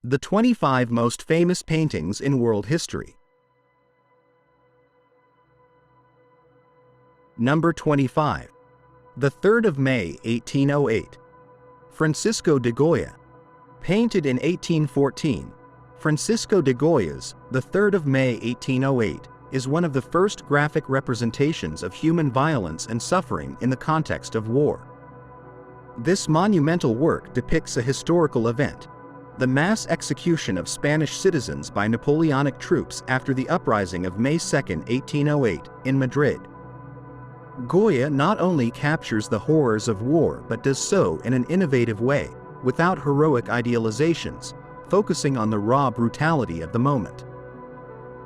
The 25 most famous paintings in world history. Number 25. The 3rd of May, 1808. Francisco de Goya. Painted in 1814, Francisco de Goya's The 3rd of May, 1808 is one of the first graphic representations of human violence and suffering in the context of war. This monumental work depicts a historical event, the mass execution of Spanish citizens by Napoleonic troops after the uprising of May 2, 1808, in Madrid. Goya not only captures the horrors of war but does so in an innovative way, without heroic idealizations, focusing on the raw brutality of the moment.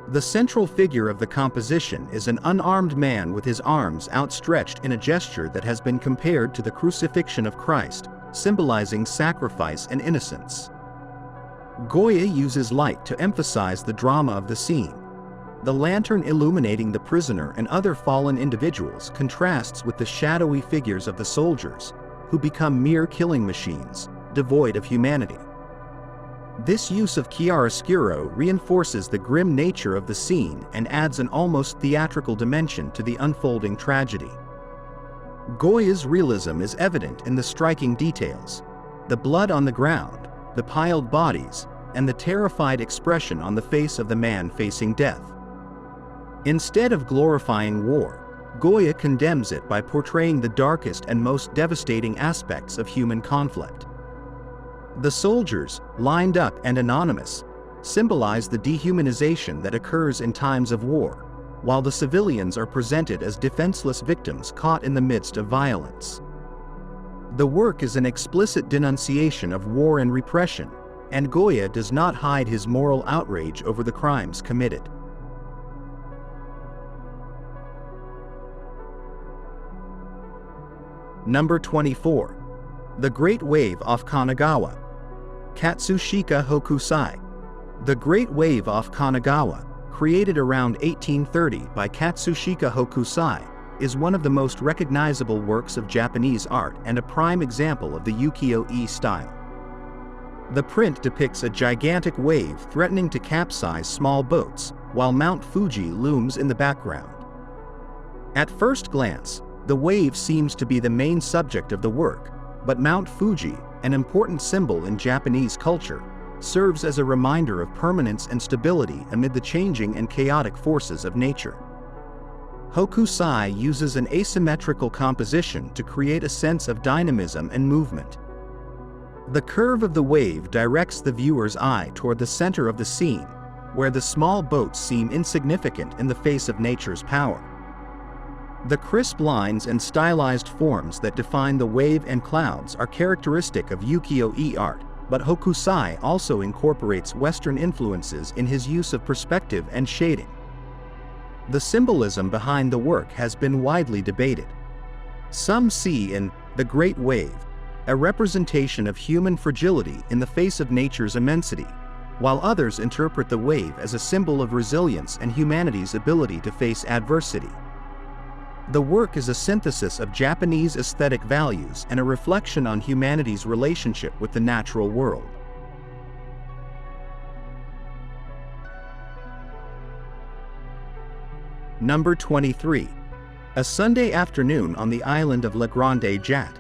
The central figure of the composition is an unarmed man with his arms outstretched in a gesture that has been compared to the crucifixion of Christ, symbolizing sacrifice and innocence. Goya uses light to emphasize the drama of the scene. The lantern illuminating the prisoner and other fallen individuals contrasts with the shadowy figures of the soldiers, who become mere killing machines, devoid of humanity. This use of chiaroscuro reinforces the grim nature of the scene and adds an almost theatrical dimension to the unfolding tragedy. Goya's realism is evident in the striking details: the blood on the ground, the piled bodies, and the terrified expression on the face of the man facing death. Instead of glorifying war, Goya condemns it by portraying the darkest and most devastating aspects of human conflict. The soldiers, lined up and anonymous, symbolize the dehumanization that occurs in times of war, while the civilians are presented as defenseless victims caught in the midst of violence. The work is an explicit denunciation of war and repression, and Goya does not hide his moral outrage over the crimes committed. Number 24. The Great Wave off Kanagawa. Katsushika Hokusai. The Great Wave off Kanagawa, created around 1830 by Katsushika Hokusai, is one of the most recognizable works of Japanese art and a prime example of the ukiyo-e style. The print depicts a gigantic wave threatening to capsize small boats, while Mount Fuji looms in the background. At first glance, the wave seems to be the main subject of the work, but Mount Fuji, an important symbol in Japanese culture, serves as a reminder of permanence and stability amid the changing and chaotic forces of nature. Hokusai uses an asymmetrical composition to create a sense of dynamism and movement. The curve of the wave directs the viewer's eye toward the center of the scene, where the small boats seem insignificant in the face of nature's power. The crisp lines and stylized forms that define the wave and clouds are characteristic of ukiyo-e art, but Hokusai also incorporates Western influences in his use of perspective and shading. The symbolism behind the work has been widely debated. Some see in The Great Wave a representation of human fragility in the face of nature's immensity, while others interpret the wave as a symbol of resilience and humanity's ability to face adversity. The work is a synthesis of Japanese aesthetic values and a reflection on humanity's relationship with the natural world. Number 23. A Sunday Afternoon on the Island of La Grande Jatte.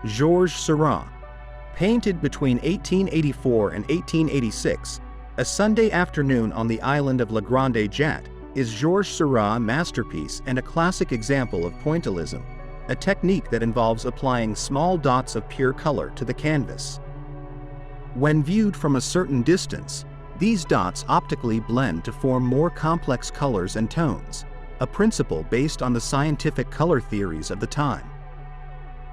Georges Seurat. Painted between 1884 and 1886, A Sunday Afternoon on the Island of La Grande Jatte is Georges Seurat's masterpiece and a classic example of pointillism, a technique that involves applying small dots of pure color to the canvas. When viewed from a certain distance, these dots optically blend to form more complex colors and tones, a principle based on the scientific color theories of the time.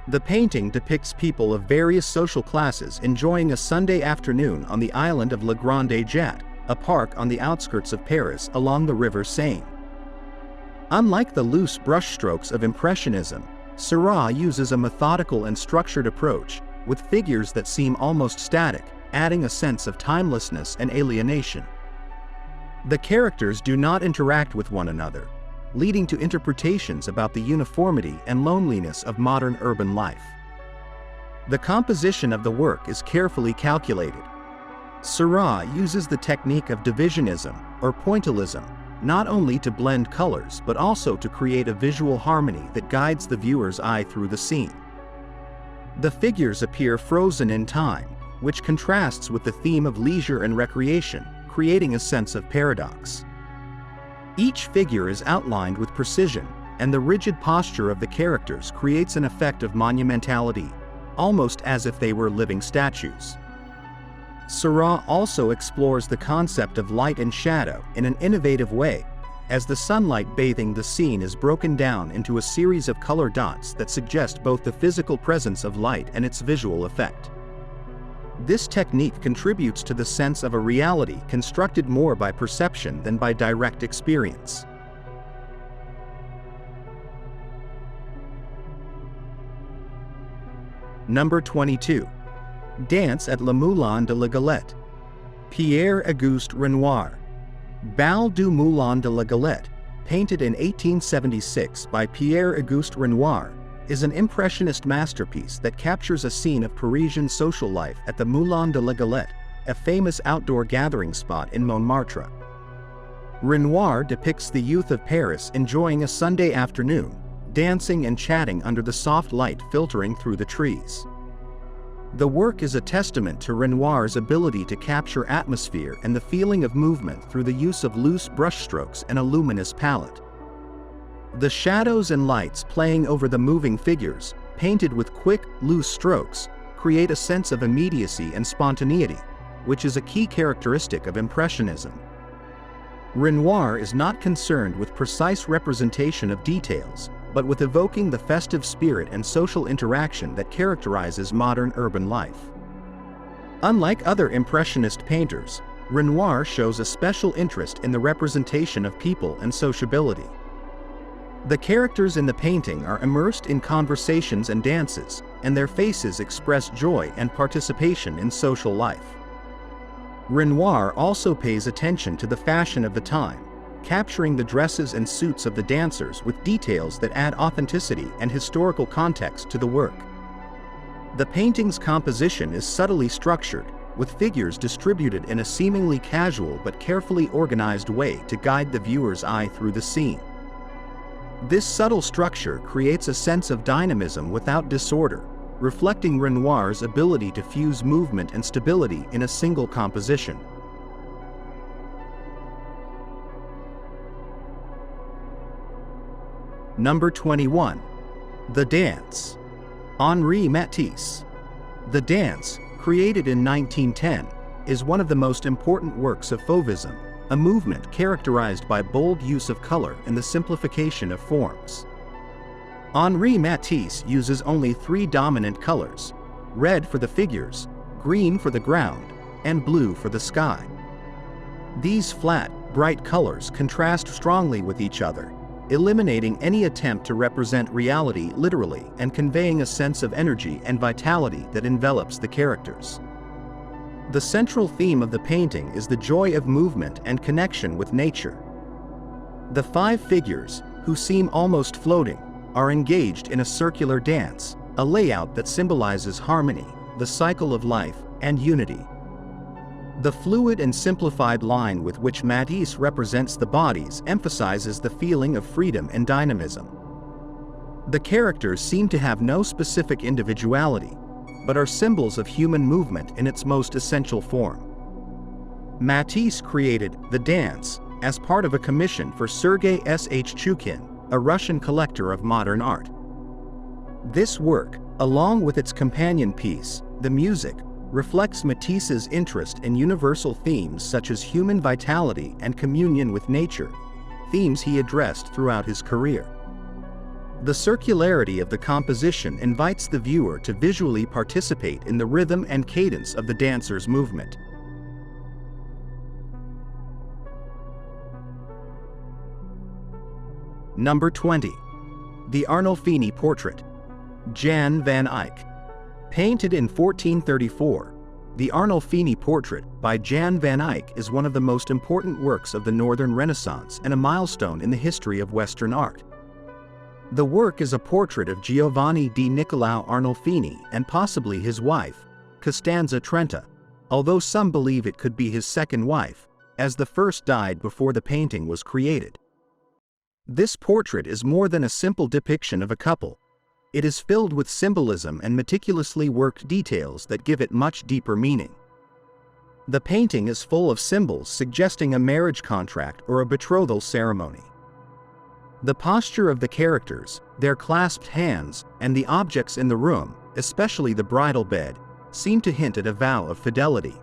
The painting depicts people of various social classes enjoying a Sunday afternoon on the island of La Grande Jatte, a park on the outskirts of Paris along the River Seine. Unlike the loose brushstrokes of Impressionism, Seurat uses a methodical and structured approach, with figures that seem almost static, adding a sense of timelessness and alienation. The characters do not interact with one another, leading to interpretations about the uniformity and loneliness of modern urban life. The composition of the work is carefully calculated. Seurat uses the technique of divisionism, or pointillism, not only to blend colors but also to create a visual harmony that guides the viewer's eye through the scene. The figures appear frozen in time, which contrasts with the theme of leisure and recreation, creating a sense of paradox. Each figure is outlined with precision, and the rigid posture of the characters creates an effect of monumentality, almost as if they were living statues. Seurat also explores the concept of light and shadow in an innovative way, as the sunlight bathing the scene is broken down into a series of color dots that suggest both the physical presence of light and its visual effect. This technique contributes to the sense of a reality constructed more by perception than by direct experience. Number 22. Dance at Le Moulin de la Galette. Pierre-Auguste Renoir. Bal du Moulin de la Galette, painted in 1876 by Pierre-Auguste Renoir, is an impressionist masterpiece that captures a scene of Parisian social life at the Moulin de la Galette, a famous outdoor gathering spot in Montmartre. Renoir depicts the youth of Paris enjoying a Sunday afternoon, dancing and chatting under the soft light filtering through the trees. The work is a testament to Renoir's ability to capture atmosphere and the feeling of movement through the use of loose brushstrokes and a luminous palette. The shadows and lights playing over the moving figures, painted with quick, loose strokes, create a sense of immediacy and spontaneity, which is a key characteristic of Impressionism. Renoir is not concerned with precise representation of details, but with evoking the festive spirit and social interaction that characterizes modern urban life. Unlike other Impressionist painters, Renoir shows a special interest in the representation of people and sociability. The characters in the painting are immersed in conversations and dances, and their faces express joy and participation in social life. Renoir also pays attention to the fashion of the time, capturing the dresses and suits of the dancers with details that add authenticity and historical context to the work. The painting's composition is subtly structured, with figures distributed in a seemingly casual but carefully organized way to guide the viewer's eye through the scene. This subtle structure creates a sense of dynamism without disorder, reflecting Renoir's ability to fuse movement and stability in a single composition. Number 21. The Dance. Henri Matisse. The Dance, created in 1910, is one of the most important works of Fauvism, a movement characterized by bold use of color and the simplification of forms. Henri Matisse uses only three dominant colors: red for the figures, green for the ground, and blue for the sky. These flat, bright colors contrast strongly with each other, eliminating any attempt to represent reality literally and conveying a sense of energy and vitality that envelops the characters. The central theme of the painting is the joy of movement and connection with nature. The five figures, who seem almost floating, are engaged in a circular dance, a layout that symbolizes harmony, the cycle of life, and unity. The fluid and simplified line with which Matisse represents the bodies emphasizes the feeling of freedom and dynamism. The characters seem to have no specific individuality, but are symbols of human movement in its most essential form. Matisse created The Dance as part of a commission for Sergei Shchukin, a Russian collector of modern art. This work, along with its companion piece, The Music, reflects Matisse's interest in universal themes such as human vitality and communion with nature, themes he addressed throughout his career. The circularity of the composition invites the viewer to visually participate in the rhythm and cadence of the dancer's movement. Number 20. The Arnolfini Portrait. Jan van Eyck. Painted in 1434, the Arnolfini Portrait by Jan van Eyck is one of the most important works of the Northern Renaissance and a milestone in the history of Western art. The work is a portrait of Giovanni di Niccolao Arnolfini and possibly his wife, Costanza Trenta, although some believe it could be his second wife, as the first died before the painting was created. This portrait is more than a simple depiction of a couple. It is filled with symbolism and meticulously worked details that give it much deeper meaning. The painting is full of symbols suggesting a marriage contract or a betrothal ceremony. The posture of the characters, their clasped hands, and the objects in the room, especially the bridal bed, seem to hint at a vow of fidelity.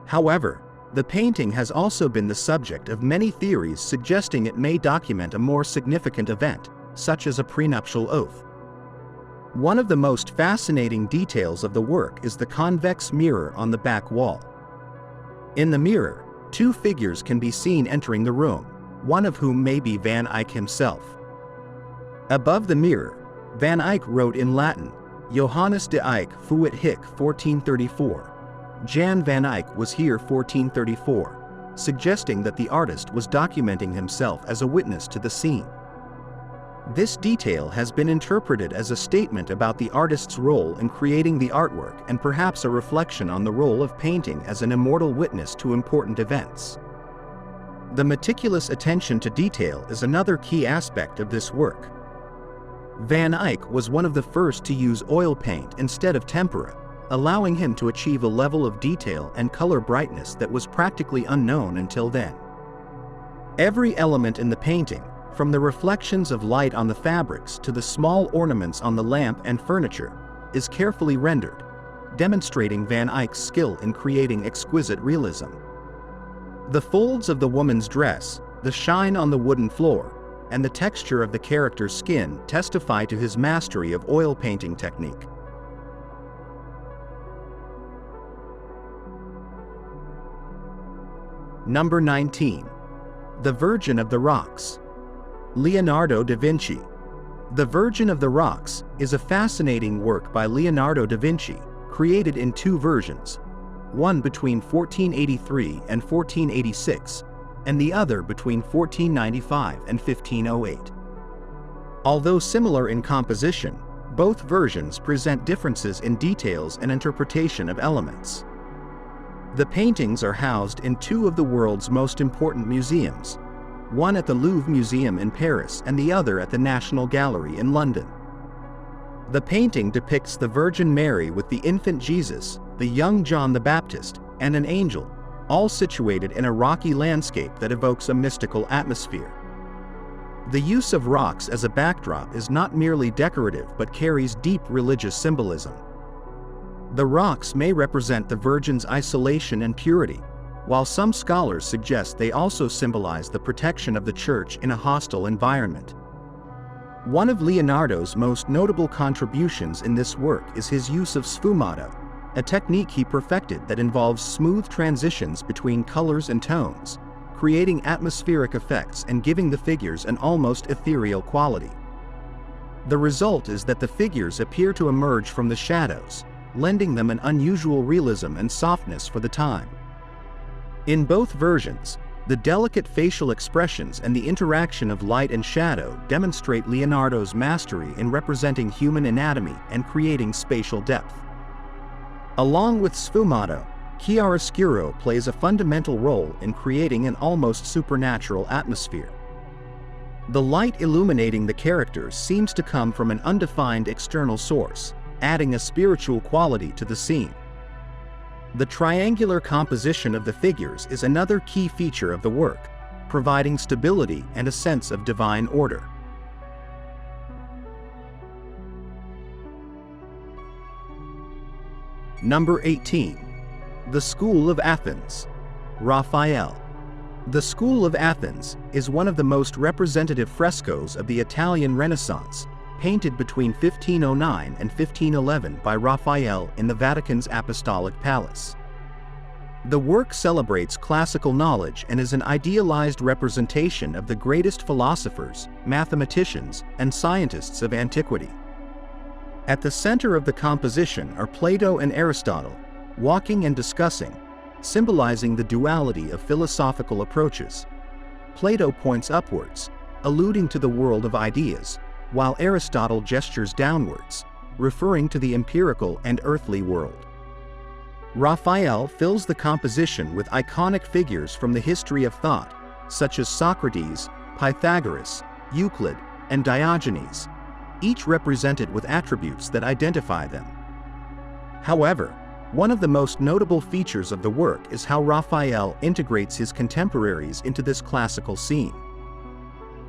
However, the painting has also been the subject of many theories suggesting it may document a more significant event, such as a prenuptial oath. One of the most fascinating details of the work is the convex mirror on the back wall. In the mirror, two figures can be seen entering the room, one of whom may be Van Eyck himself. Above the mirror, Van Eyck wrote in Latin, Johannes de Eyck fuit hic 1434. Jan van Eyck was here 1434, suggesting that the artist was documenting himself as a witness to the scene. This detail has been interpreted as a statement about the artist's role in creating the artwork and perhaps a reflection on the role of painting as an immortal witness to important events. The meticulous attention to detail is another key aspect of this work. Van Eyck was one of the first to use oil paint instead of tempera, allowing him to achieve a level of detail and color brightness that was practically unknown until then. Every element in the painting, from the reflections of light on the fabrics to the small ornaments on the lamp and furniture, is carefully rendered, demonstrating Van Eyck's skill in creating exquisite realism. The folds of the woman's dress, the shine on the wooden floor, and the texture of the character's skin testify to his mastery of oil painting technique. Number 19. The Virgin of the Rocks. Leonardo da Vinci. The Virgin of the Rocks is a fascinating work by Leonardo da Vinci, created in two versions, one between 1483 and 1486, and the other between 1495 and 1508. Although similar in composition, both versions present differences in details and interpretation of elements. The paintings are housed in two of the world's most important museums, one at the Louvre Museum in Paris and the other at the National Gallery in London. The painting depicts the Virgin Mary with the infant Jesus, the young John the Baptist, and an angel, all situated in a rocky landscape that evokes a mystical atmosphere. The use of rocks as a backdrop is not merely decorative but carries deep religious symbolism. The rocks may represent the Virgin's isolation and purity, while some scholars suggest they also symbolize the protection of the Church in a hostile environment. One of Leonardo's most notable contributions in this work is his use of sfumato, a technique he perfected that involves smooth transitions between colors and tones, creating atmospheric effects and giving the figures an almost ethereal quality. The result is that the figures appear to emerge from the shadows, lending them an unusual realism and softness for the time. In both versions, the delicate facial expressions and the interaction of light and shadow demonstrate Leonardo's mastery in representing human anatomy and creating spatial depth. Along with sfumato, chiaroscuro plays a fundamental role in creating an almost supernatural atmosphere. The light illuminating the characters seems to come from an undefined external source, adding a spiritual quality to the scene. The triangular composition of the figures is another key feature of the work, providing stability and a sense of divine order. Number 18. The School of Athens. Raphael. The School of Athens is one of the most representative frescoes of the Italian Renaissance, painted between 1509 and 1511 by Raphael in the Vatican's Apostolic Palace. The work celebrates classical knowledge and is an idealized representation of the greatest philosophers, mathematicians, and scientists of antiquity. At the center of the composition are Plato and Aristotle, walking and discussing, symbolizing the duality of philosophical approaches. Plato points upwards, alluding to the world of ideas, while Aristotle gestures downwards, referring to the empirical and earthly world. Raphael fills the composition with iconic figures from the history of thought, such as Socrates, Pythagoras, Euclid, and Diogenes, each represented with attributes that identify them. However, one of the most notable features of the work is how Raphael integrates his contemporaries into this classical scene.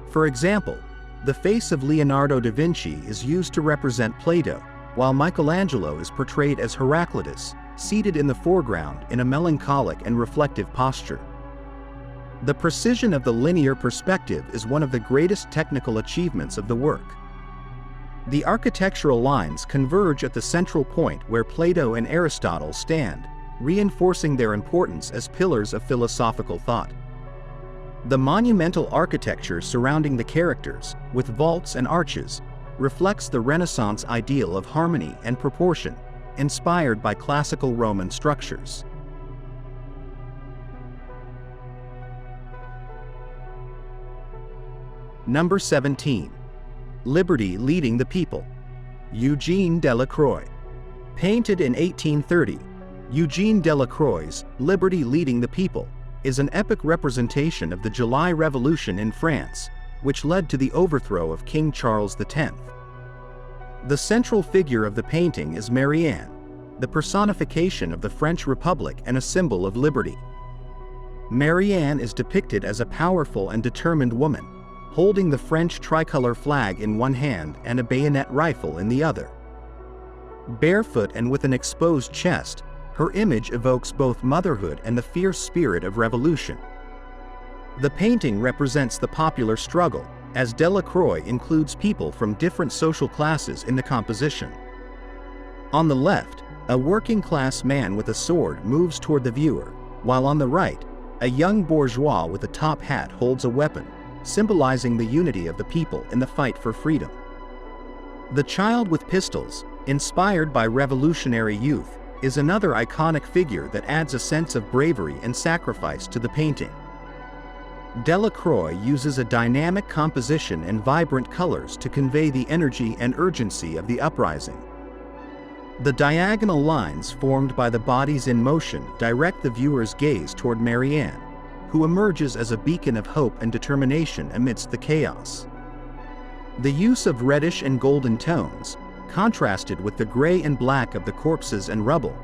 For example, the face of Leonardo da Vinci is used to represent Plato, while Michelangelo is portrayed as Heraclitus, seated in the foreground in a melancholic and reflective posture. The precision of the linear perspective is one of the greatest technical achievements of the work. The architectural lines converge at the central point where Plato and Aristotle stand, reinforcing their importance as pillars of philosophical thought. The monumental architecture surrounding the characters, with vaults and arches, reflects the Renaissance ideal of harmony and proportion, inspired by classical Roman structures. Number 17. Liberty Leading the People. Eugene Delacroix. Painted in 1830, Eugene Delacroix's Liberty Leading the People is an epic representation of the July Revolution in France, which led to the overthrow of King Charles X. The central figure of the painting is Marianne, the personification of the French Republic and a symbol of liberty. Marianne is depicted as a powerful and determined woman, holding the French tricolor flag in one hand and a bayonet rifle in the other. Barefoot and with an exposed chest, her image evokes both motherhood and the fierce spirit of revolution. The painting represents the popular struggle, as Delacroix includes people from different social classes in the composition. On the left, a working-class man with a sword moves toward the viewer, while on the right, a young bourgeois with a top hat holds a weapon, symbolizing the unity of the people in the fight for freedom. The child with pistols, inspired by revolutionary youth, is another iconic figure that adds a sense of bravery and sacrifice to the painting. Delacroix uses a dynamic composition and vibrant colors to convey the energy and urgency of the uprising. The diagonal lines formed by the bodies in motion direct the viewer's gaze toward Marianne, who emerges as a beacon of hope and determination amidst the chaos. The use of reddish and golden tones, contrasted with the gray and black of the corpses and rubble,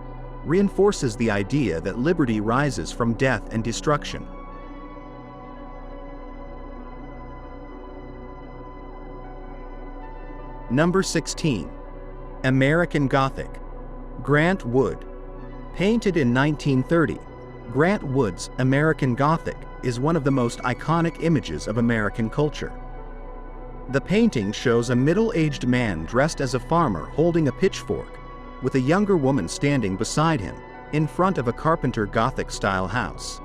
reinforces the idea that liberty rises from death and destruction. Number 16. American Gothic. Grant Wood. Painted in 1930, Grant Wood's American Gothic is one of the most iconic images of American culture. The painting shows a middle-aged man dressed as a farmer holding a pitchfork, with a younger woman standing beside him, in front of a Carpenter Gothic-style house.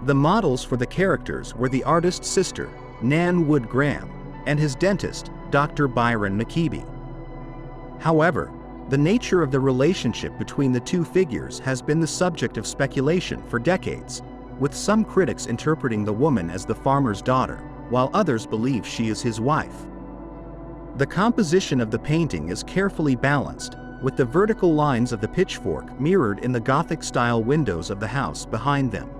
The models for the characters were the artist's sister, Nan Wood Graham, and his dentist, Dr. Byron McKeeby. However, the nature of the relationship between the two figures has been the subject of speculation for decades, with some critics interpreting the woman as the farmer's daughter, while others believe she is his wife. The composition of the painting is carefully balanced, with the vertical lines of the pitchfork mirrored in the Gothic-style windows of the house behind them.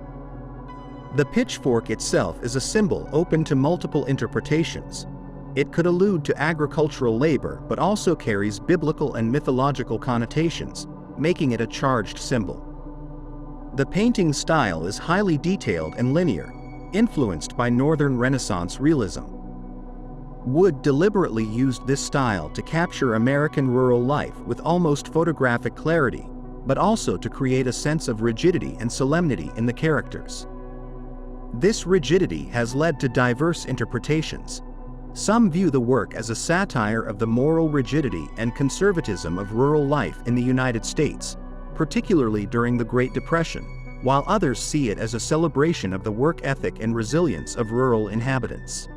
The pitchfork itself is a symbol open to multiple interpretations. It could allude to agricultural labor but also carries biblical and mythological connotations, making it a charged symbol. The painting's style is highly detailed and linear, influenced by Northern Renaissance realism. Wood deliberately used this style to capture American rural life with almost photographic clarity, but also to create a sense of rigidity and solemnity in the characters. This rigidity has led to diverse interpretations. Some view the work as a satire of the moral rigidity and conservatism of rural life in the United States, particularly during the Great Depression, while others see it as a celebration of the work ethic and resilience of rural inhabitants.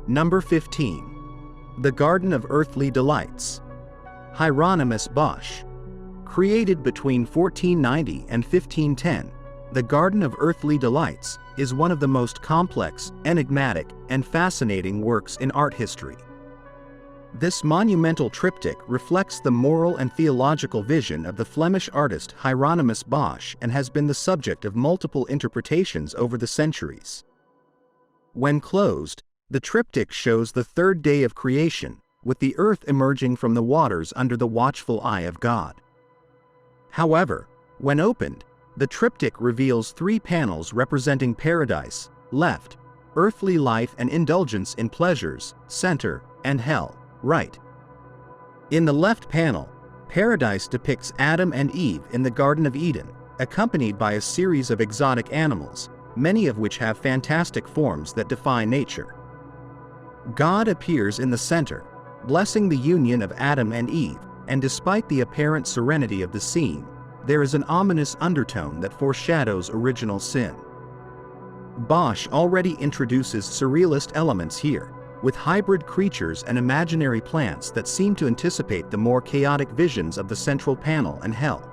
Number 15. The Garden of Earthly Delights. Hieronymus Bosch. Created between 1490 and 1510, The Garden of Earthly Delights is one of the most complex, enigmatic, and fascinating works in art history. This monumental triptych reflects the moral and theological vision of the Flemish artist Hieronymus Bosch and has been the subject of multiple interpretations over the centuries. When closed, the triptych shows the third day of creation, with the earth emerging from the waters under the watchful eye of God. However, when opened, the triptych reveals three panels representing paradise, left, earthly life and indulgence in pleasures, center, and hell, right. In the left panel, paradise depicts Adam and Eve in the Garden of Eden, accompanied by a series of exotic animals, many of which have fantastic forms that defy nature. God appears in the center, blessing the union of Adam and Eve, and despite the apparent serenity of the scene, there is an ominous undertone that foreshadows original sin. Bosch already introduces surrealist elements here, with hybrid creatures and imaginary plants that seem to anticipate the more chaotic visions of the central panel and hell.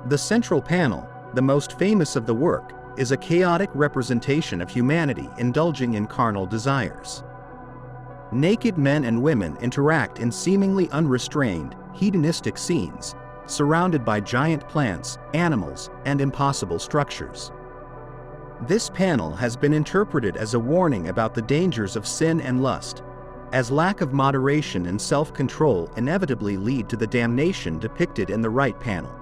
The central panel, the most famous of the work, is a chaotic representation of humanity indulging in carnal desires. Naked men and women interact in seemingly unrestrained, hedonistic scenes, surrounded by giant plants, animals, and impossible structures. This panel has been interpreted as a warning about the dangers of sin and lust, as lack of moderation and self-control inevitably lead to the damnation depicted in the right panel.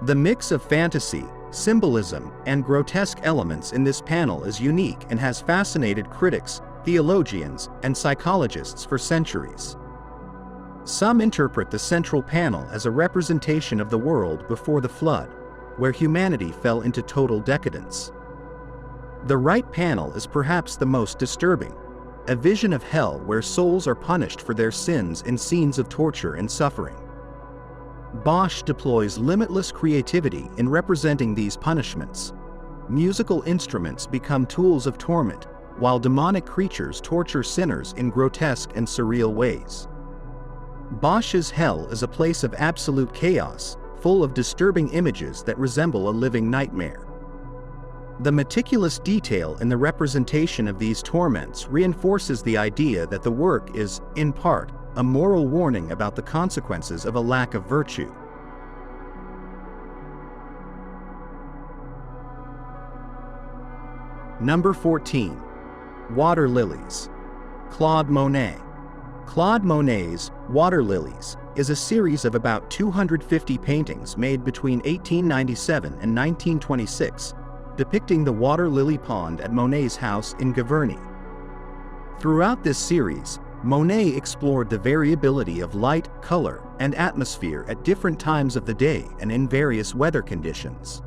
The mix of fantasy, symbolism, and grotesque elements in this panel is unique and has fascinated critics, theologians, and psychologists for centuries. Some interpret the central panel as a representation of the world before the flood, where humanity fell into total decadence. The right panel is perhaps the most disturbing, a vision of hell where souls are punished for their sins in scenes of torture and suffering. Bosch deploys limitless creativity in representing these punishments. Musical instruments become tools of torment, while demonic creatures torture sinners in grotesque and surreal ways. Bosch's hell is a place of absolute chaos, full of disturbing images that resemble a living nightmare. The meticulous detail in the representation of these torments reinforces the idea that the work is, in part, a moral warning about the consequences of a lack of virtue. Number 14. Water Lilies. Claude Monet. Claude Monet's Water Lilies is a series of about 250 paintings made between 1897 and 1926, depicting the water lily pond at Monet's house in Giverny. Throughout this series, Monet explored the variability of light, color, and atmosphere at different times of the day and in various weather conditions.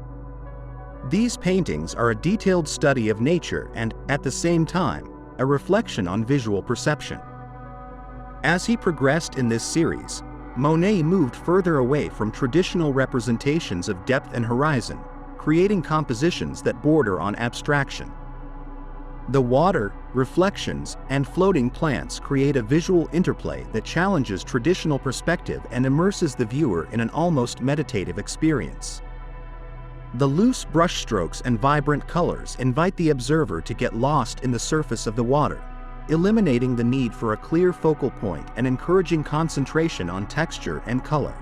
These paintings are a detailed study of nature and, at the same time, a reflection on visual perception. As he progressed in this series, Monet moved further away from traditional representations of depth and horizon, creating compositions that border on abstraction. The water, reflections, and floating plants create a visual interplay that challenges traditional perspective and immerses the viewer in an almost meditative experience. The loose brushstrokes and vibrant colors invite the observer to get lost in the surface of the water, eliminating the need for a clear focal point and encouraging concentration on texture and color.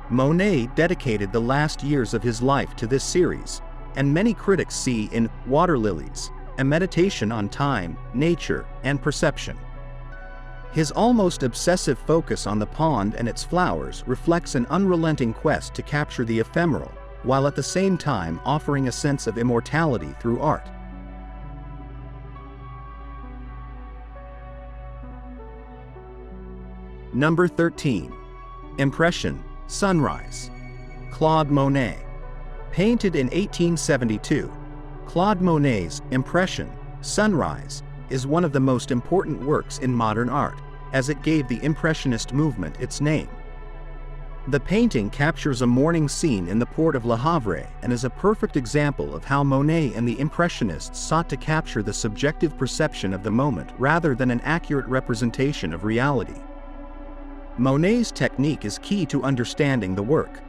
Monet dedicated the last years of his life to this series, and many critics see in Water Lilies a meditation on time, nature, and perception. His almost obsessive focus on the pond and its flowers reflects an unrelenting quest to capture the ephemeral, while at the same time offering a sense of immortality through art. Number 13. Impression, Sunrise. Claude Monet. Painted in 1872, Claude Monet's Impression, Sunrise, is one of the most important works in modern art, as it gave the Impressionist movement its name. The painting captures a morning scene in the port of Le Havre and is a perfect example of how Monet and the Impressionists sought to capture the subjective perception of the moment rather than an accurate representation of reality. Monet's technique is key to understanding the work.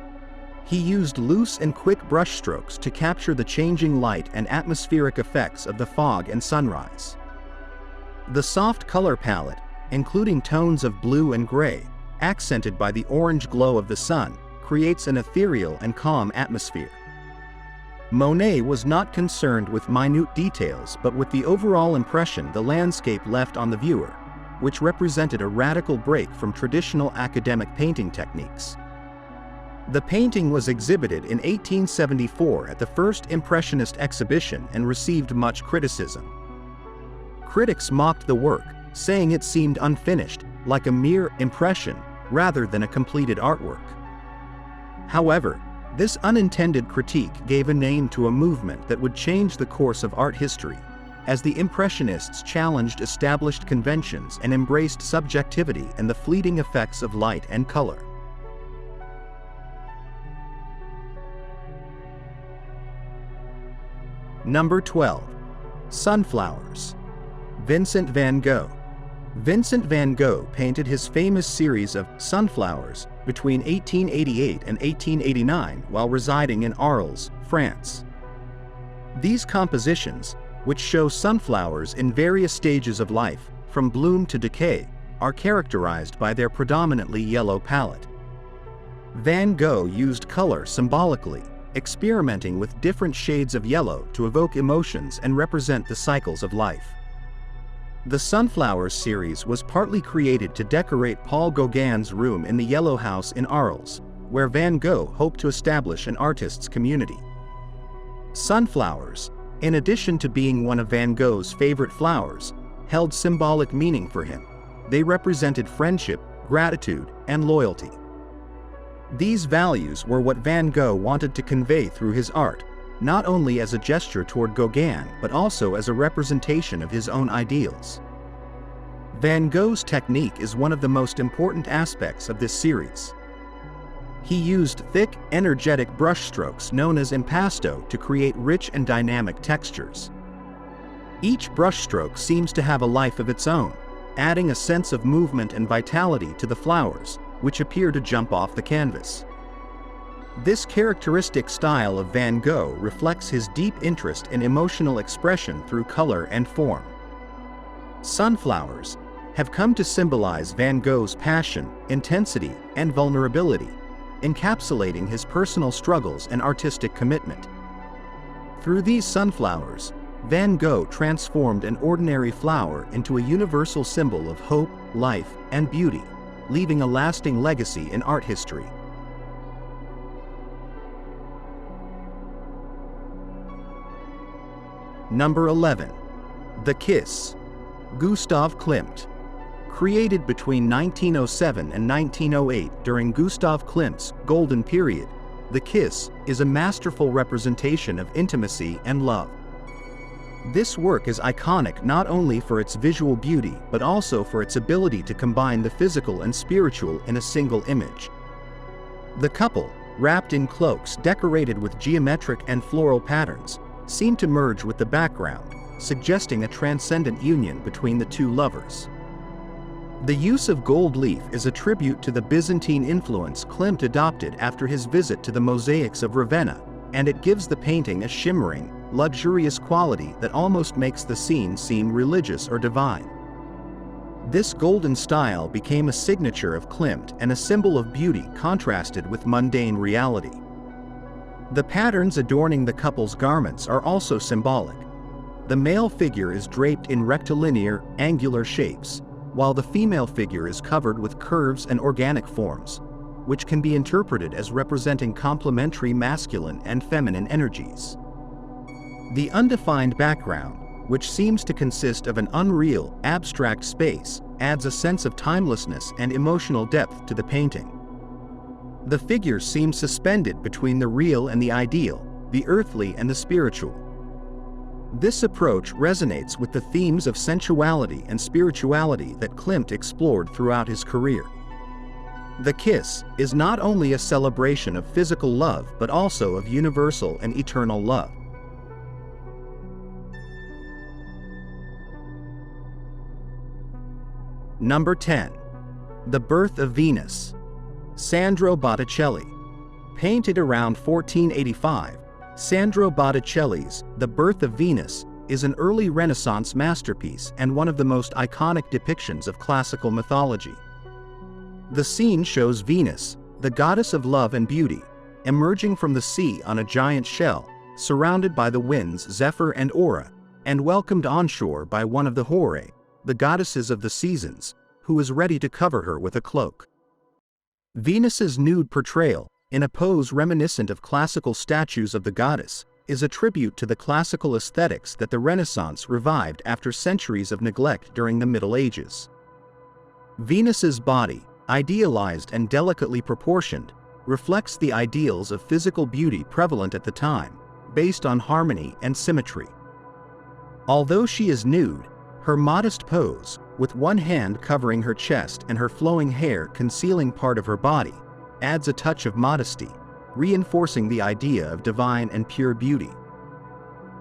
He used loose and quick brushstrokes to capture the changing light and atmospheric effects of the fog and sunrise. The soft color palette, including tones of blue and gray, accented by the orange glow of the sun, creates an ethereal and calm atmosphere. Monet was not concerned with minute details but with the overall impression the landscape left on the viewer, which represented a radical break from traditional academic painting techniques. The painting was exhibited in 1874 at the first Impressionist exhibition and received much criticism. Critics mocked the work, saying it seemed unfinished, like a mere impression, rather than a completed artwork. However, this unintended critique gave a name to a movement that would change the course of art history, as the Impressionists challenged established conventions and embraced subjectivity and the fleeting effects of light and color. Number 12. Sunflowers. Vincent van Gogh. Vincent van Gogh painted his famous series of sunflowers between 1888 and 1889 while residing in Arles, France. These compositions, which show sunflowers in various stages of life, from bloom to decay, are characterized by their predominantly yellow palette. Van Gogh used color symbolically, experimenting with different shades of yellow to evoke emotions and represent the cycles of life. The Sunflowers series was partly created to decorate Paul Gauguin's room in the Yellow House in Arles, where Van Gogh hoped to establish an artist's community. Sunflowers, in addition to being one of Van Gogh's favorite flowers, held symbolic meaning for him. They represented friendship, gratitude, and loyalty. These values were what Van Gogh wanted to convey through his art, not only as a gesture toward Gauguin but also as a representation of his own ideals. Van Gogh's technique is one of the most important aspects of this series. He used thick, energetic brushstrokes known as impasto to create rich and dynamic textures. Each brushstroke seems to have a life of its own, adding a sense of movement and vitality to the flowers, which appear to jump off the canvas. This characteristic style of Van Gogh reflects his deep interest in emotional expression through color and form. Sunflowers have come to symbolize Van Gogh's passion, intensity, and vulnerability, encapsulating his personal struggles and artistic commitment. Through these sunflowers, Van Gogh transformed an ordinary flower into a universal symbol of hope, life, and beauty, leaving a lasting legacy in art history. Number 11. The Kiss. Gustav Klimt. Created between 1907 and 1908 during Gustav Klimt's golden period, The Kiss is a masterful representation of intimacy and love. This work is iconic not only for its visual beauty but also for its ability to combine the physical and spiritual in a single image. The couple, wrapped in cloaks decorated with geometric and floral patterns, seem to merge with the background, suggesting a transcendent union between the two lovers. The use of gold leaf is a tribute to the Byzantine influence Klimt adopted after his visit to the mosaics of Ravenna, and it gives the painting a shimmering, luxurious quality that almost makes the scene seem religious or divine. This golden style became a signature of Klimt and a symbol of beauty contrasted with mundane reality. The patterns adorning the couple's garments are also symbolic. The male figure is draped in rectilinear, angular shapes, while the female figure is covered with curves and organic forms, which can be interpreted as representing complementary masculine and feminine energies. The undefined background, which seems to consist of an unreal, abstract space, adds a sense of timelessness and emotional depth to the painting. The figures seem suspended between the real and the ideal, the earthly and the spiritual. This approach resonates with the themes of sensuality and spirituality that Klimt explored throughout his career. The Kiss is not only a celebration of physical love but also of universal and eternal love. Number 10. The Birth of Venus. Sandro Botticelli. Painted around 1485, Sandro Botticelli's The Birth of Venus is an early Renaissance masterpiece and one of the most iconic depictions of classical mythology. The scene shows Venus, the goddess of love and beauty, emerging from the sea on a giant shell, surrounded by the winds Zephyr and Aura, and welcomed onshore by one of the Horae, the goddesses of the seasons, who is ready to cover her with a cloak. Venus's nude portrayal, in a pose reminiscent of classical statues of the goddess, is a tribute to the classical aesthetics that the Renaissance revived after centuries of neglect during the Middle Ages. Venus's body, idealized and delicately proportioned, reflects the ideals of physical beauty prevalent at the time, based on harmony and symmetry. Although she is nude, her modest pose, with one hand covering her chest and her flowing hair concealing part of her body, adds a touch of modesty, reinforcing the idea of divine and pure beauty.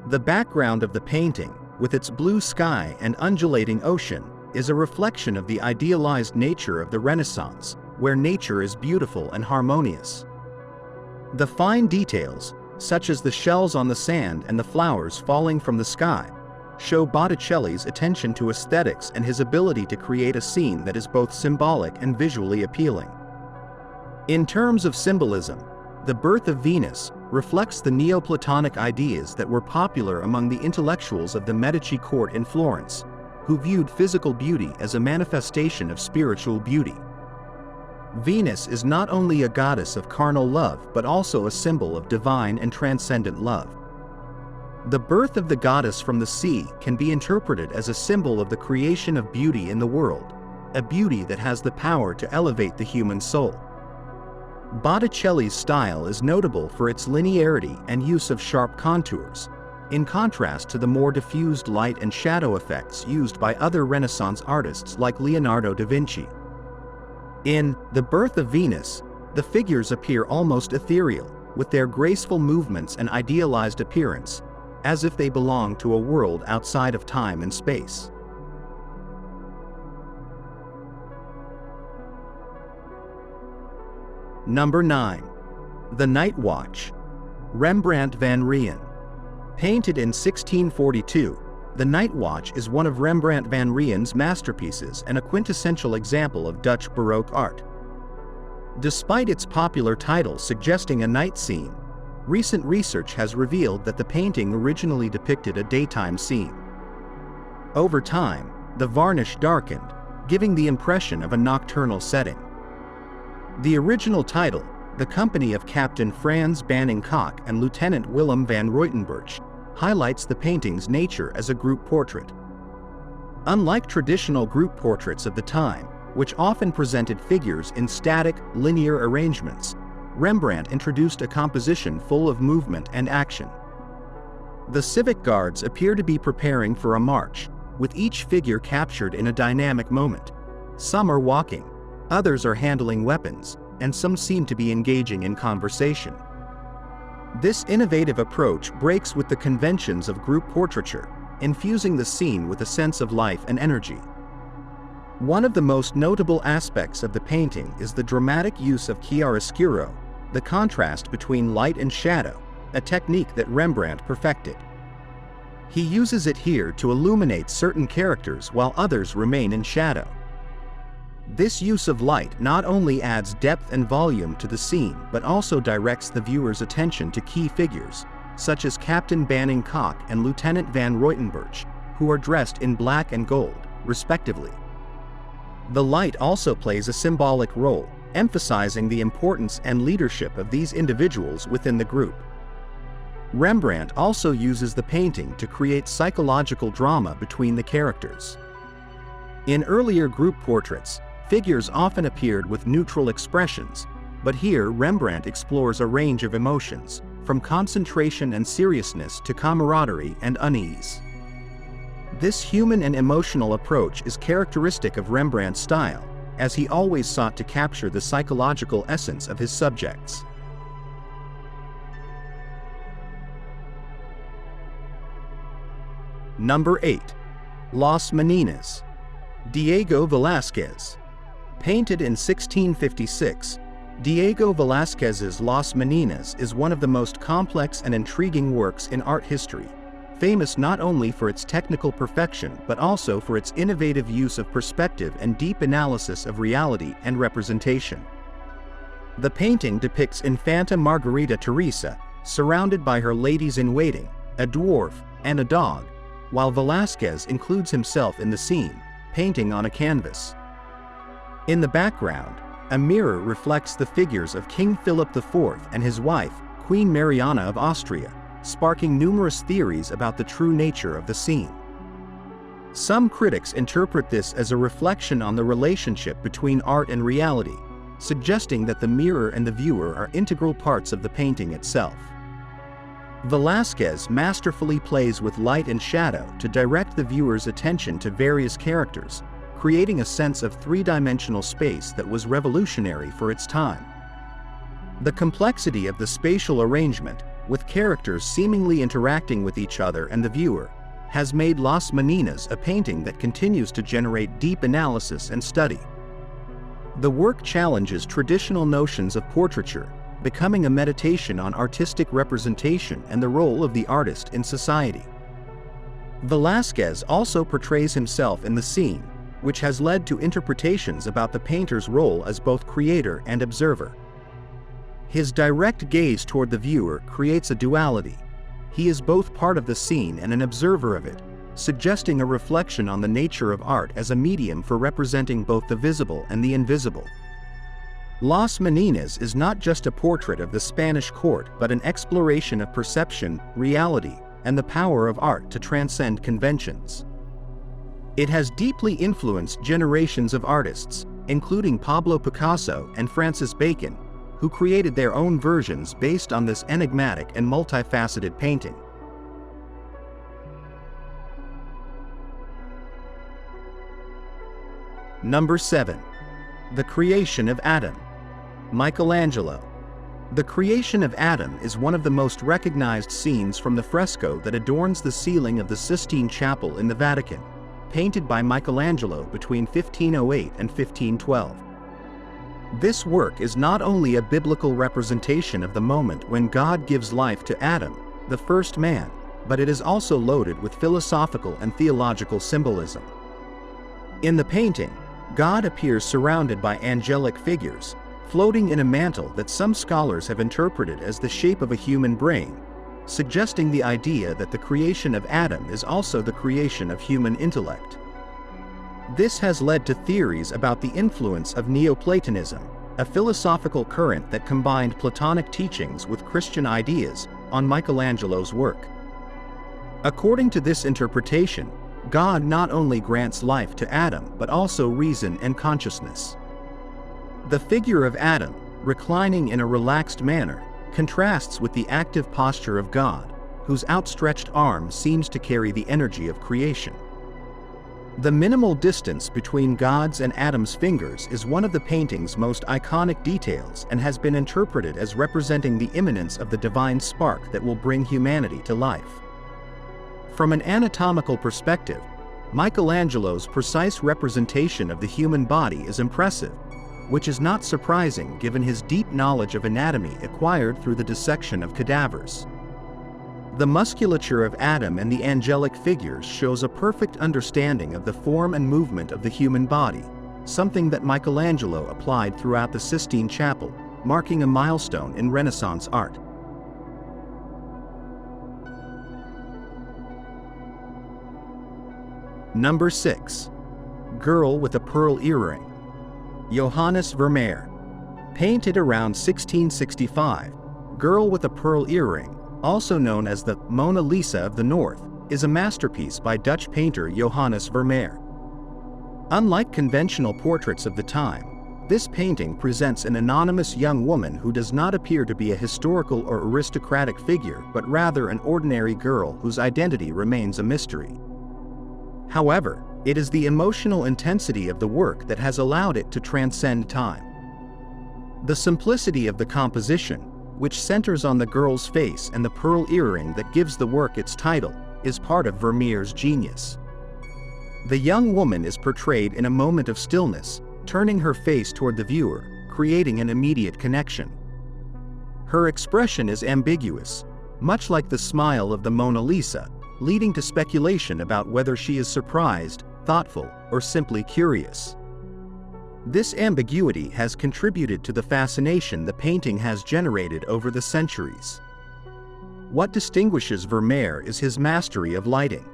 The background of the painting, with its blue sky and undulating ocean, is a reflection of the idealized nature of the Renaissance, where nature is beautiful and harmonious. The fine details, such as the shells on the sand and the flowers falling from the sky, show Botticelli's attention to aesthetics and his ability to create a scene that is both symbolic and visually appealing. In terms of symbolism, The Birth of Venus reflects the Neoplatonic ideas that were popular among the intellectuals of the Medici court in Florence, who viewed physical beauty as a manifestation of spiritual beauty. Venus is not only a goddess of carnal love but also a symbol of divine and transcendent love. The birth of the goddess from the sea can be interpreted as a symbol of the creation of beauty in the world, a beauty that has the power to elevate the human soul. Botticelli's style is notable for its linearity and use of sharp contours, in contrast to the more diffused light and shadow effects used by other Renaissance artists like Leonardo da Vinci. In The Birth of Venus, the figures appear almost ethereal, with their graceful movements and idealized appearance, as if they belong to a world outside of time and space. Number 9. The Night Watch, Rembrandt van Rijn. Painted in 1642, The Night Watch is one of Rembrandt van Rijen's masterpieces and a quintessential example of Dutch Baroque art. Despite its popular title suggesting a night scene, recent research has revealed that the painting originally depicted a daytime scene. Over time, the varnish darkened, giving the impression of a nocturnal setting. The original title, The Company of Captain Frans Banning Kock and Lieutenant Willem van Ruytenburch, highlights the painting's nature as a group portrait. Unlike traditional group portraits of the time, which often presented figures in static, linear arrangements, Rembrandt introduced a composition full of movement and action. The civic guards appear to be preparing for a march, with each figure captured in a dynamic moment. Some are walking, others are handling weapons, and some seem to be engaging in conversation. This innovative approach breaks with the conventions of group portraiture, infusing the scene with a sense of life and energy. One of the most notable aspects of the painting is the dramatic use of chiaroscuro, the contrast between light and shadow, a technique that Rembrandt perfected. He uses it here to illuminate certain characters while others remain in shadow. This use of light not only adds depth and volume to the scene but also directs the viewer's attention to key figures, such as Captain Banning Kock and Lieutenant van Ruytenburch, who are dressed in black and gold, respectively. The light also plays a symbolic role, emphasizing the importance and leadership of these individuals within the group. Rembrandt also uses the painting to create psychological drama between the characters. In earlier group portraits, figures often appeared with neutral expressions, but here Rembrandt explores a range of emotions, from concentration and seriousness to camaraderie and unease. This human and emotional approach is characteristic of Rembrandt's style, as he always sought to capture the psychological essence of his subjects. Number 8. Las Meninas, Diego Velázquez. Painted in 1656, Diego Velázquez's Las Meninas is one of the most complex and intriguing works in art history, famous not only for its technical perfection but also for its innovative use of perspective and deep analysis of reality and representation. The painting depicts Infanta Margherita Teresa, surrounded by her ladies-in-waiting, a dwarf, and a dog, while Velázquez includes himself in the scene, painting on a canvas. In the background, a mirror reflects the figures of King Philip IV and his wife, Queen Mariana of Austria, sparking numerous theories about the true nature of the scene. Some critics interpret this as a reflection on the relationship between art and reality, suggesting that the mirror and the viewer are integral parts of the painting itself. Velázquez masterfully plays with light and shadow to direct the viewer's attention to various characters, creating a sense of three-dimensional space that was revolutionary for its time. The complexity of the spatial arrangement, with characters seemingly interacting with each other and the viewer, has made Las Meninas a painting that continues to generate deep analysis and study. The work challenges traditional notions of portraiture, becoming a meditation on artistic representation and the role of the artist in society. Velázquez also portrays himself in the scene, which has led to interpretations about the painter's role as both creator and observer. His direct gaze toward the viewer creates a duality. He is both part of the scene and an observer of it, suggesting a reflection on the nature of art as a medium for representing both the visible and the invisible. Las Meninas is not just a portrait of the Spanish court but an exploration of perception, reality, and the power of art to transcend conventions. It has deeply influenced generations of artists, including Pablo Picasso and Francis Bacon, who created their own versions based on this enigmatic and multifaceted painting. Number 7. The Creation of Adam. Michelangelo. The Creation of Adam is one of the most recognized scenes from the fresco that adorns the ceiling of the Sistine Chapel in the Vatican, painted by Michelangelo between 1508 and 1512. This work is not only a biblical representation of the moment when God gives life to Adam, the first man, but it is also loaded with philosophical and theological symbolism. In the painting, God appears surrounded by angelic figures, floating in a mantle that some scholars have interpreted as the shape of a human brain, suggesting the idea that the creation of Adam is also the creation of human intellect. This has led to theories about the influence of Neoplatonism, a philosophical current that combined Platonic teachings with Christian ideas, on Michelangelo's work. According to this interpretation, God not only grants life to Adam but also reason and consciousness. The figure of Adam, reclining in a relaxed manner, contrasts with the active posture of God, whose outstretched arm seems to carry the energy of creation. The minimal distance between God's and Adam's fingers is one of the painting's most iconic details and has been interpreted as representing the imminence of the divine spark that will bring humanity to life. From an anatomical perspective, Michelangelo's precise representation of the human body is impressive, which is not surprising given his deep knowledge of anatomy acquired through the dissection of cadavers. The musculature of Adam and the angelic figures shows a perfect understanding of the form and movement of the human body, something that Michelangelo applied throughout the Sistine Chapel, marking a milestone in Renaissance art. Number 6. Girl with a Pearl Earring. Johannes Vermeer. Painted around 1665, Girl with a Pearl Earring, also known as the Mona Lisa of the North, is a masterpiece by Dutch painter Johannes Vermeer. Unlike conventional portraits of the time, this painting presents an anonymous young woman who does not appear to be a historical or aristocratic figure but rather an ordinary girl whose identity remains a mystery. However, it is the emotional intensity of the work that has allowed it to transcend time. The simplicity of the composition, which centers on the girl's face and the pearl earring that gives the work its title, is part of Vermeer's genius. The young woman is portrayed in a moment of stillness, turning her face toward the viewer, creating an immediate connection. Her expression is ambiguous, much like the smile of the Mona Lisa, leading to speculation about whether she is surprised, thoughtful, or simply curious. This ambiguity has contributed to the fascination the painting has generated over the centuries. What distinguishes Vermeer is his mastery of lighting.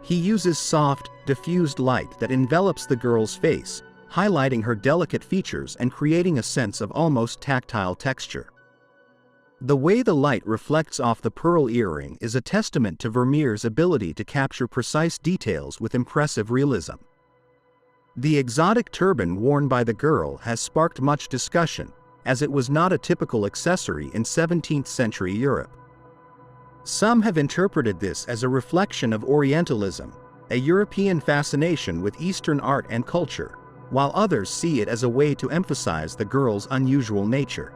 He uses soft, diffused light that envelops the girl's face, highlighting her delicate features and creating a sense of almost tactile texture. The way the light reflects off the pearl earring is a testament to Vermeer's ability to capture precise details with impressive realism. The exotic turban worn by the girl has sparked much discussion, as it was not a typical accessory in 17th-century Europe. Some have interpreted this as a reflection of Orientalism, a European fascination with Eastern art and culture, while others see it as a way to emphasize the girl's unusual nature.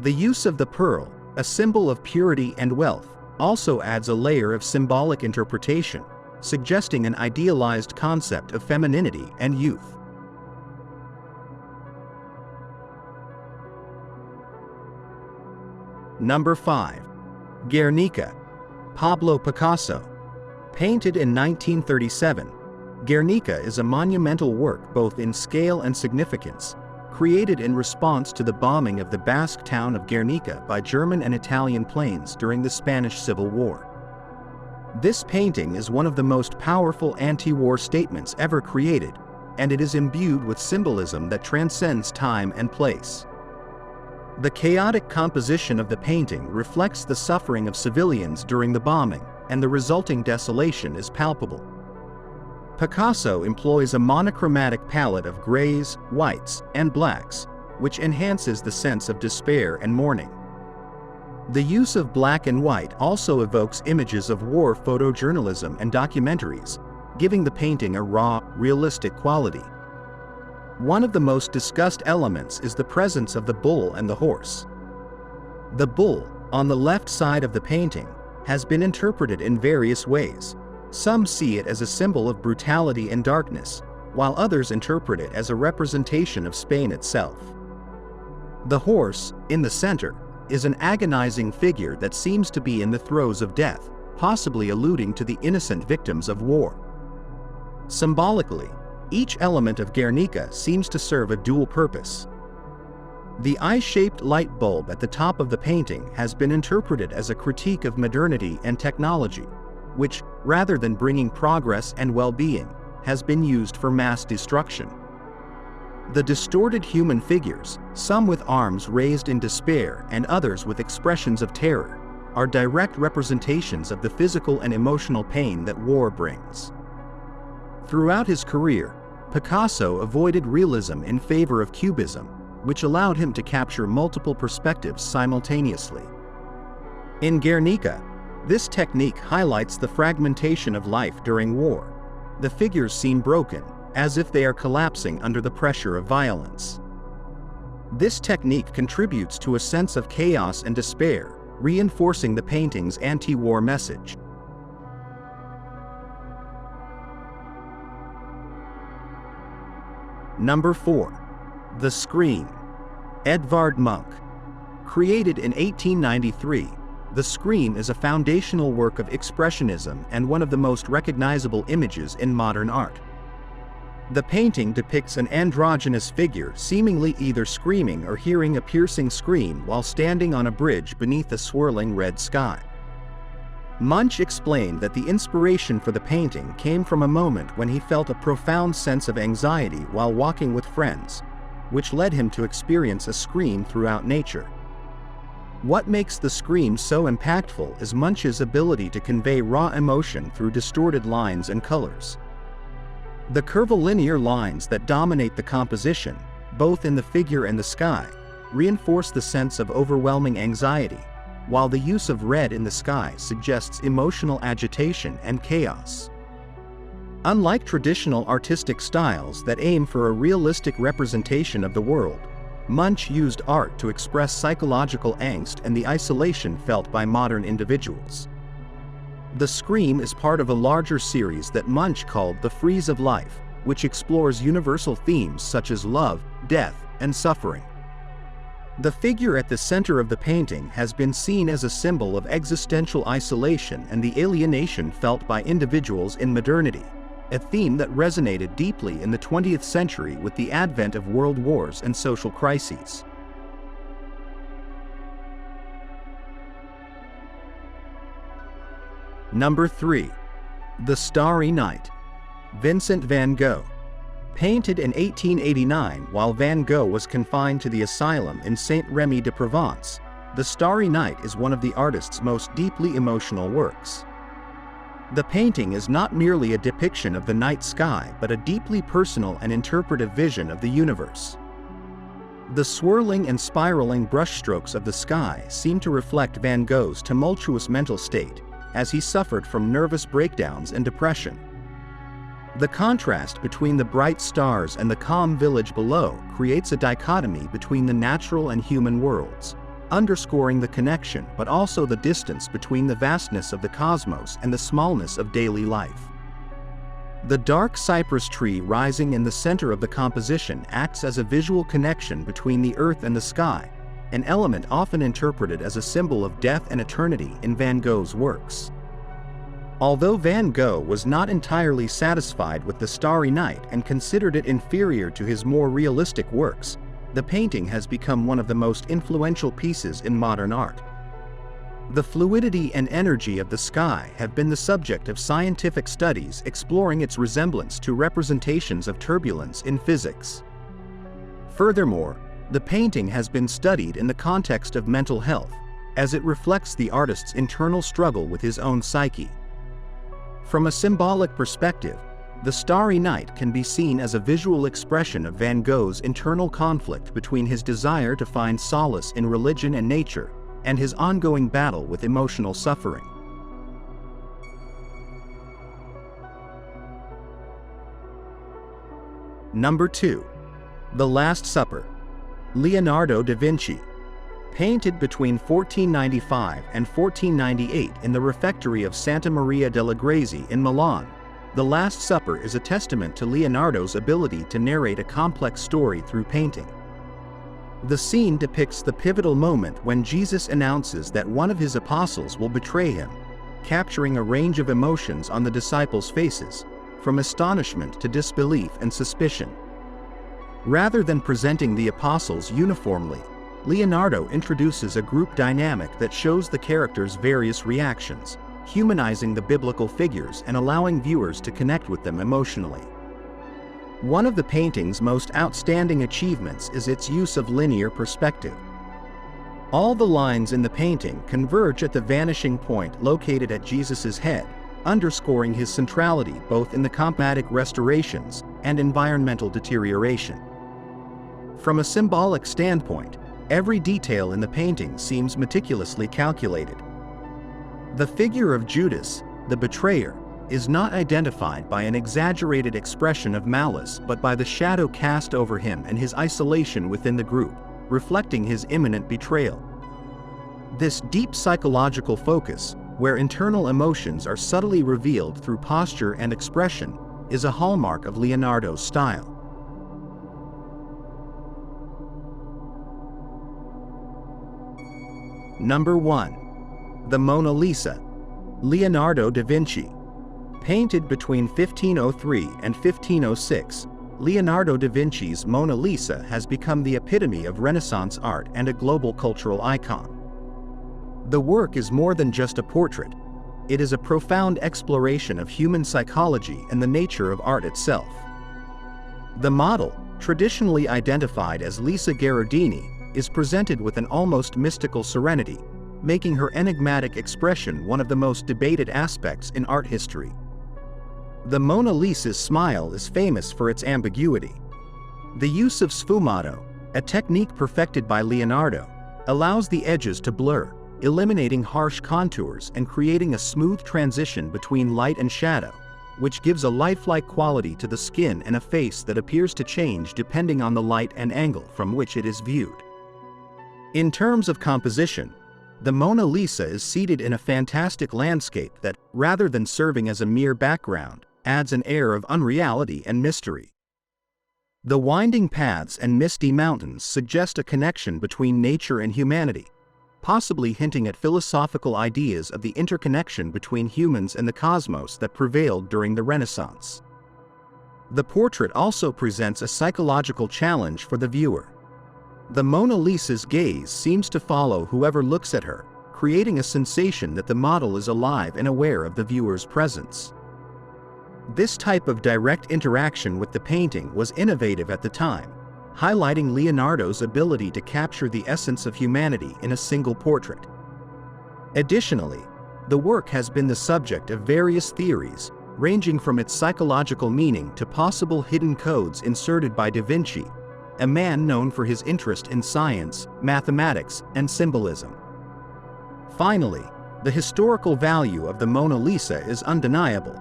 The use of the pearl, a symbol of purity and wealth, also adds a layer of symbolic interpretation, suggesting an idealized concept of femininity and youth. Number 5. Guernica, Pablo Picasso. Painted in 1937, Guernica is a monumental work both in scale and significance, created in response to the bombing of the Basque town of Guernica by German and Italian planes during the Spanish Civil War. This painting is one of the most powerful anti-war statements ever created, and it is imbued with symbolism that transcends time and place. The chaotic composition of the painting reflects the suffering of civilians during the bombing, and the resulting desolation is palpable. Picasso employs a monochromatic palette of grays, whites, and blacks, which enhances the sense of despair and mourning. The use of black and white also evokes images of war photojournalism and documentaries, giving the painting a raw, realistic quality. One of the most discussed elements is the presence of the bull and the horse. The bull, on the left side of the painting, has been interpreted in various ways. Some see it as a symbol of brutality and darkness, while others interpret it as a representation of Spain itself. The horse, in the center, is an agonizing figure that seems to be in the throes of death, possibly alluding to the innocent victims of war. Symbolically, each element of Guernica seems to serve a dual purpose. The eye-shaped light bulb at the top of the painting has been interpreted as a critique of modernity and technology, which, rather than bringing progress and well-being, has been used for mass destruction. The distorted human figures, some with arms raised in despair and others with expressions of terror, are direct representations of the physical and emotional pain that war brings. Throughout his career, Picasso avoided realism in favor of cubism, which allowed him to capture multiple perspectives simultaneously. In Guernica, this technique highlights the fragmentation of life during war. The figures seem broken, as if they are collapsing under the pressure of violence. This technique contributes to a sense of chaos and despair, reinforcing the painting's anti-war message. Number 4. The Scream, Edvard Munch. Created in 1893, The Scream is a foundational work of expressionism and one of the most recognizable images in modern art. The painting depicts an androgynous figure seemingly either screaming or hearing a piercing scream while standing on a bridge beneath a swirling red sky. Munch explained that the inspiration for the painting came from a moment when he felt a profound sense of anxiety while walking with friends, which led him to experience a scream throughout nature. What makes the scream so impactful is Munch's ability to convey raw emotion through distorted lines and colors. The curvilinear lines that dominate the composition, both in the figure and the sky, reinforce the sense of overwhelming anxiety, while the use of red in the sky suggests emotional agitation and chaos. Unlike traditional artistic styles that aim for a realistic representation of the world, Munch used art to express psychological angst and the isolation felt by modern individuals. The Scream is part of a larger series that Munch called The Frieze of Life, which explores universal themes such as love, death, and suffering. The figure at the center of the painting has been seen as a symbol of existential isolation and the alienation felt by individuals in modernity, a theme that resonated deeply in the 20th century with the advent of world wars and social crises. Number 3. The Starry Night. Vincent van Gogh. Painted in 1889 while Van Gogh was confined to the asylum in Saint-Rémy-de-Provence, The Starry Night is one of the artist's most deeply emotional works. The painting is not merely a depiction of the night sky but a deeply personal and interpretive vision of the universe. The swirling and spiraling brushstrokes of the sky seem to reflect Van Gogh's tumultuous mental state, as he suffered from nervous breakdowns and depression. The contrast between the bright stars and the calm village below creates a dichotomy between the natural and human worlds, underscoring the connection but also the distance between the vastness of the cosmos and the smallness of daily life. The dark cypress tree rising in the center of the composition acts as a visual connection between the earth and the sky, an element often interpreted as a symbol of death and eternity in Van Gogh's works. Although Van Gogh was not entirely satisfied with The Starry Night and considered it inferior to his more realistic works, the painting has become one of the most influential pieces in modern art. The fluidity and energy of the sky have been the subject of scientific studies exploring its resemblance to representations of turbulence in physics. Furthermore, the painting has been studied in the context of mental health, as it reflects the artist's internal struggle with his own psyche. From a symbolic perspective, The Starry Night can be seen as a visual expression of Van Gogh's internal conflict between his desire to find solace in religion and nature, and his ongoing battle with emotional suffering. Number 2. The Last Supper. Leonardo da Vinci. Painted between 1495 and 1498 in the refectory of Santa Maria delle Grazie in Milan, The Last Supper is a testament to Leonardo's ability to narrate a complex story through painting. The scene depicts the pivotal moment when Jesus announces that one of his apostles will betray him, capturing a range of emotions on the disciples' faces, from astonishment to disbelief and suspicion. Rather than presenting the apostles uniformly, Leonardo introduces a group dynamic that shows the characters' various reactions, humanizing the biblical figures and allowing viewers to connect with them emotionally. One of the painting's most outstanding achievements is its use of linear perspective. All the lines in the painting converge at the vanishing point located at Jesus' head, underscoring his centrality both in the chromatic restorations and environmental deterioration. From a symbolic standpoint, every detail in the painting seems meticulously calculated. The figure of Judas, the betrayer, is not identified by an exaggerated expression of malice but by the shadow cast over him and his isolation within the group, reflecting his imminent betrayal. This deep psychological focus, where internal emotions are subtly revealed through posture and expression, is a hallmark of Leonardo's style. Number 1. The Mona Lisa. Leonardo da Vinci. Painted between 1503 and 1506, Leonardo da Vinci's Mona Lisa has become the epitome of Renaissance art and a global cultural icon. The work is more than just a portrait. It is a profound exploration of human psychology and the nature of art itself. The model, traditionally identified as Lisa Gherardini, is presented with an almost mystical serenity, making her enigmatic expression one of the most debated aspects in art history. The Mona Lisa's smile is famous for its ambiguity. The use of sfumato, a technique perfected by Leonardo, allows the edges to blur, eliminating harsh contours and creating a smooth transition between light and shadow, which gives a lifelike quality to the skin and a face that appears to change depending on the light and angle from which it is viewed. In terms of composition, the Mona Lisa is seated in a fantastic landscape that, rather than serving as a mere background, adds an air of unreality and mystery. The winding paths and misty mountains suggest a connection between nature and humanity, possibly hinting at philosophical ideas of the interconnection between humans and the cosmos that prevailed during the Renaissance. The portrait also presents a psychological challenge for the viewer. The Mona Lisa's gaze seems to follow whoever looks at her, creating a sensation that the model is alive and aware of the viewer's presence. This type of direct interaction with the painting was innovative at the time, highlighting Leonardo's ability to capture the essence of humanity in a single portrait. Additionally, the work has been the subject of various theories, ranging from its psychological meaning to possible hidden codes inserted by Da Vinci, a man known for his interest in science, mathematics, and symbolism. Finally, the historical value of the Mona Lisa is undeniable.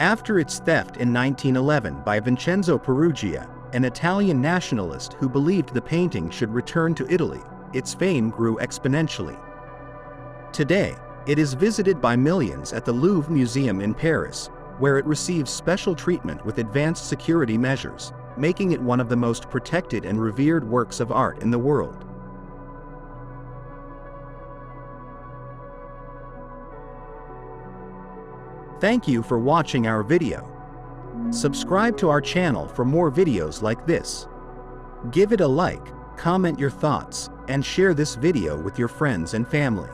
After its theft in 1911 by Vincenzo Peruggia, an Italian nationalist who believed the painting should return to Italy, its fame grew exponentially. Today, it is visited by millions at the Louvre Museum in Paris, where it receives special treatment with advanced security measures, making it one of the most protected and revered works of art in the world. Thank you for watching our video. Subscribe to our channel for more videos like this. Give it a like, comment your thoughts, and share this video with your friends and family.